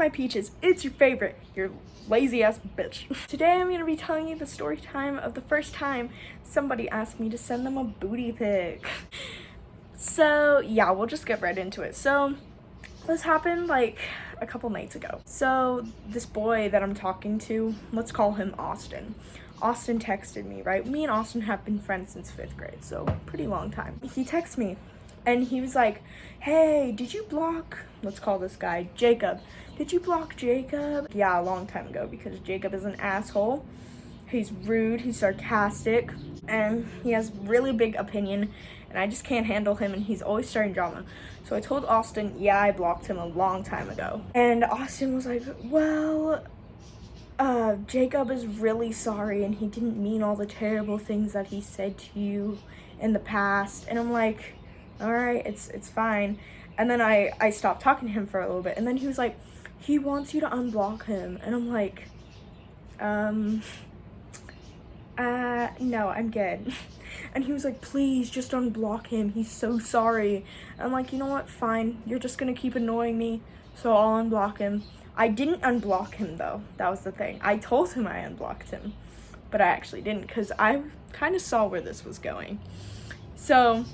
my peaches. It's your favorite, your lazy ass bitch. Today I'm gonna be telling you the story time of the first time somebody asked me to send them a booty pic. So yeah, we'll just get right into it. So this happened like a couple nights ago. So this boy that I'm talking to, let's call him Austin. Austin texted me, right? Me and Austin have been friends since 5th grade, so pretty long time. He texted me and he was like, hey, did you block, let's call this guy Jacob. Did you block Jacob? Yeah, a long time ago, because Jacob is an asshole. He's rude, he's sarcastic, and he has really big opinion, and I just can't handle him, and he's always starting drama. So I told Austin, yeah, I blocked him a long time ago. And Austin was like, well, Jacob is really sorry, and he didn't mean all the terrible things that he said to you in the past. And I'm like, all right, it's fine. And then I stopped talking to him for a little bit, and then he was like, he wants you to unblock him. And I'm like, no, I'm good. And he was like, please just unblock him, he's so sorry. And I'm like, you know what, fine, you're just gonna keep annoying me, so I'll unblock him. I didn't unblock him though, that was the thing. I told him I unblocked him, but I actually didn't, because I kind of saw where this was going. So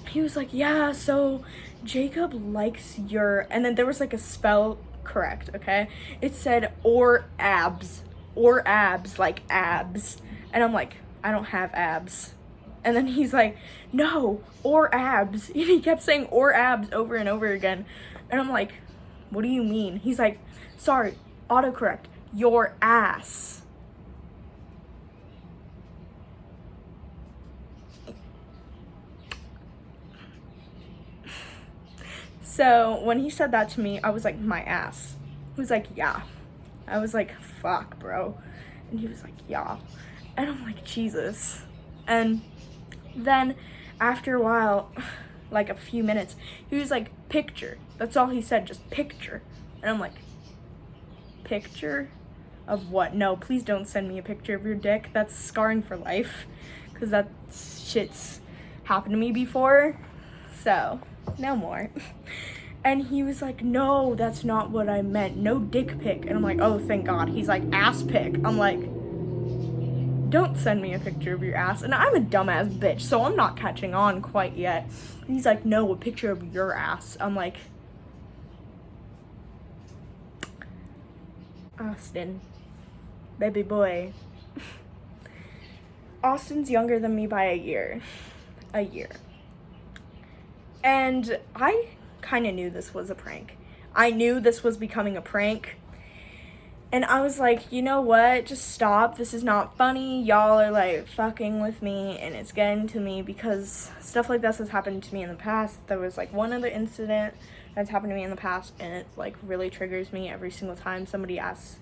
he was like, yeah, so Jacob likes your, and then there was like a spell correct, okay? It said or abs, like abs. And I'm like, I don't have abs. And then he's like, no, or abs. And he kept saying or abs over and over again. And I'm like, what do you mean? He's like, sorry, autocorrect, your ass. So when he said that to me, I was like, my ass. He was like, yeah. I was like, fuck, bro. And he was like, yeah. And I'm like, Jesus. And then after a while, like a few minutes, he was like, picture. That's all he said, just picture. And I'm like, picture of what? No, please don't send me a picture of your dick. That's scarring for life, because that shit's happened to me before. So, no more. And he was like, no, that's not what I meant. No dick pic. And I'm like, oh, thank God. He's like, ass pic. I'm like, don't send me a picture of your ass. And I'm a dumbass bitch, so I'm not catching on quite yet. And he's like, no, a picture of your ass. I'm like, Austin, baby boy. Austin's younger than me by a year. And I kind of knew this was a prank. I knew this was becoming a prank. And I was like, you know what? Just stop. This is not funny. Y'all are like fucking with me, and it's getting to me, because stuff like this has happened to me in the past. There was like one other incident that's happened to me in the past, and it like really triggers me every single time somebody asks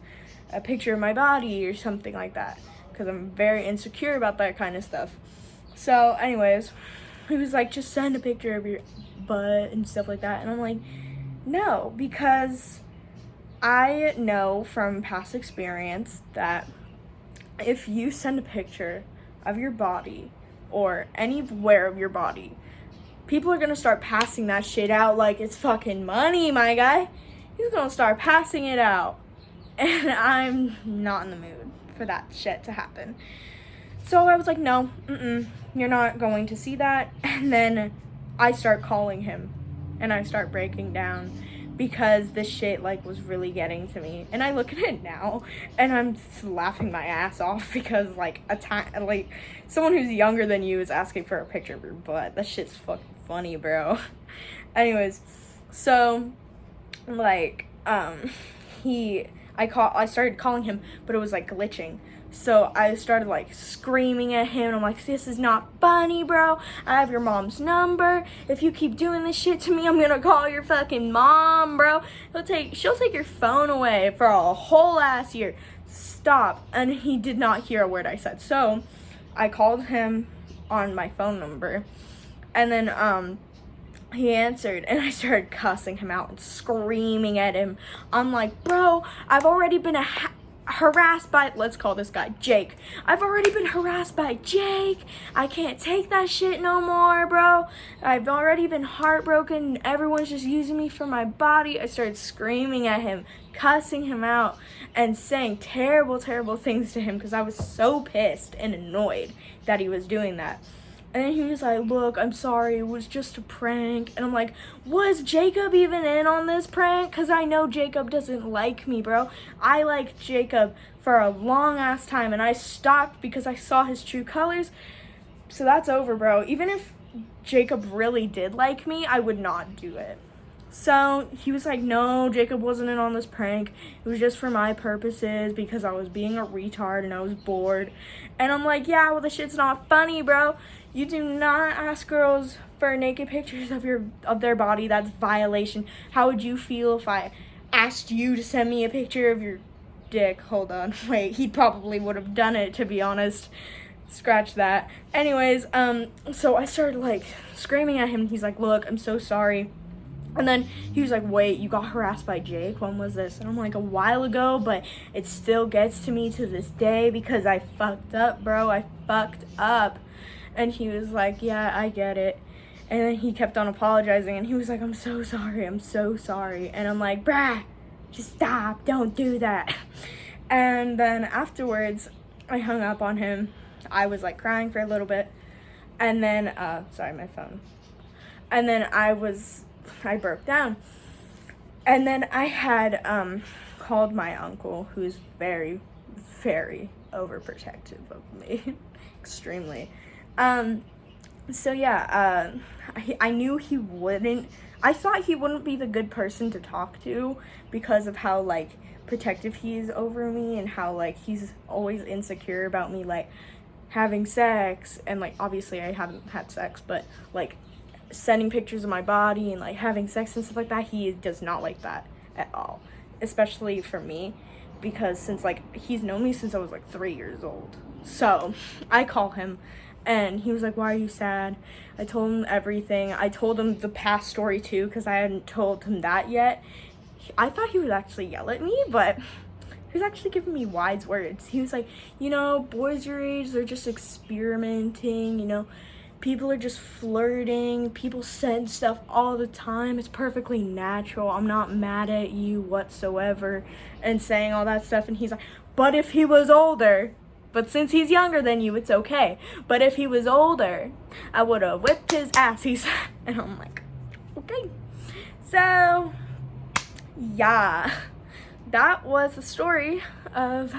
a picture of my body or something like that, because I'm very insecure about that kind of stuff. So anyways, he was like, just send a picture of your butt and stuff like that. And I'm like, no, because I know from past experience that if you send a picture of your body or anywhere of your body, people are gonna start passing that shit out like it's fucking money, my guy. He's gonna start passing it out. And I'm not in the mood for that shit to happen. So I was like, no, you're not going to see that. And then I start calling him and I start breaking down, because this shit like was really getting to me. And I look at it now and I'm laughing my ass off, because like someone who's younger than you is asking for a picture of your butt. That shit's fucking funny, bro. Anyways, so like I started calling him, but it was like glitching. So I started like screaming at him, and I'm like, this is not funny, bro. I have your mom's number. If you keep doing this shit to me, I'm gonna call your fucking mom, bro. She'll take your phone away for a whole ass year. Stop. And he did not hear a word I said. So I called him on my phone number, and then he answered, and I started cussing him out and screaming at him. I'm like, bro, I've already been harassed by, let's call this guy Jake. I've already been harassed by Jake. I can't take that shit no more, bro. I've already been heartbroken. Everyone's just using me for my body. I started screaming at him, cussing him out, and saying terrible, terrible things to him because I was so pissed and annoyed that he was doing that. And then he was like, look, I'm sorry, it was just a prank. And I'm like, was Jacob even in on this prank? Because I know Jacob doesn't like me, bro. I liked Jacob for a long ass time, and I stopped because I saw his true colors. So that's over, bro. Even if Jacob really did like me, I would not do it. So he was like, no, Jacob wasn't in on this prank. It was just for my purposes because I was being a retard and I was bored. And I'm like, yeah, well, this shit's not funny, bro. You do not ask girls for naked pictures of their body. That's violation. How would you feel if I asked you to send me a picture of your dick? Hold on, wait, he probably would have done it, to be honest. Scratch that. Anyways, so I started like screaming at him. He's like, look, I'm so sorry. And then he was like, wait, you got harassed by Jake? When was this? And I'm like, a while ago, but it still gets to me to this day because I fucked up, bro. I fucked up. And he was like, yeah, I get it. And then he kept on apologizing, and he was like, I'm so sorry. And I'm like, brah, just stop. Don't do that. And then afterwards, I hung up on him. I was like crying for a little bit. And then, sorry, my phone. And then I broke down. And then I had called my uncle, who's very, very overprotective of me. Extremely. So yeah, I knew he wouldn't, I thought he wouldn't be the good person to talk to because of how like protective he is over me and how like he's always insecure about me like having sex, and like obviously I haven't had sex, but like sending pictures of my body and like having sex and stuff like that. He does not like that at all, especially for me, because since like he's known me since I was like 3 years old. So I call him and he was like, why are you sad? I told him everything. I told him the past story too because I hadn't told him that yet. I thought he would actually yell at me, but he was actually giving me wise words. He was like, you know, boys your age, they're just experimenting, you know, people are just flirting, people send stuff all the time, it's perfectly natural, I'm not mad at you whatsoever, and saying all that stuff. And he's like, but if he was older, but since he's younger than you, it's okay, but if he was older, I would have whipped his ass, he said. And I'm like, okay. So yeah, that was the story of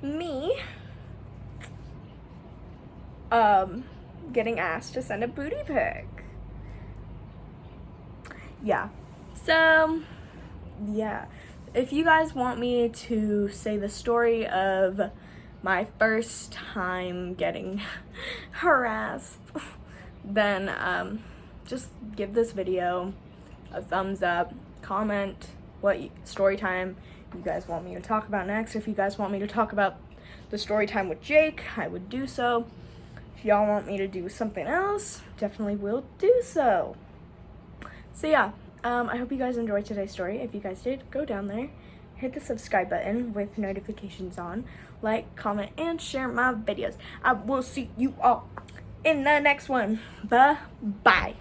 me getting asked to send a booty pic. Yeah, so yeah, if you guys want me to say the story of my first time getting harassed, then just give this video a thumbs up, comment what story time you guys want me to talk about next. If you guys want me to talk about the story time with Jake, I would do so. If y'all want me to do something else, definitely will do so. So yeah, I hope you guys enjoyed today's story. If you guys did, go down there, hit the subscribe button with notifications on, like, comment, and share my videos. I will see you all in the next one. Bye-bye.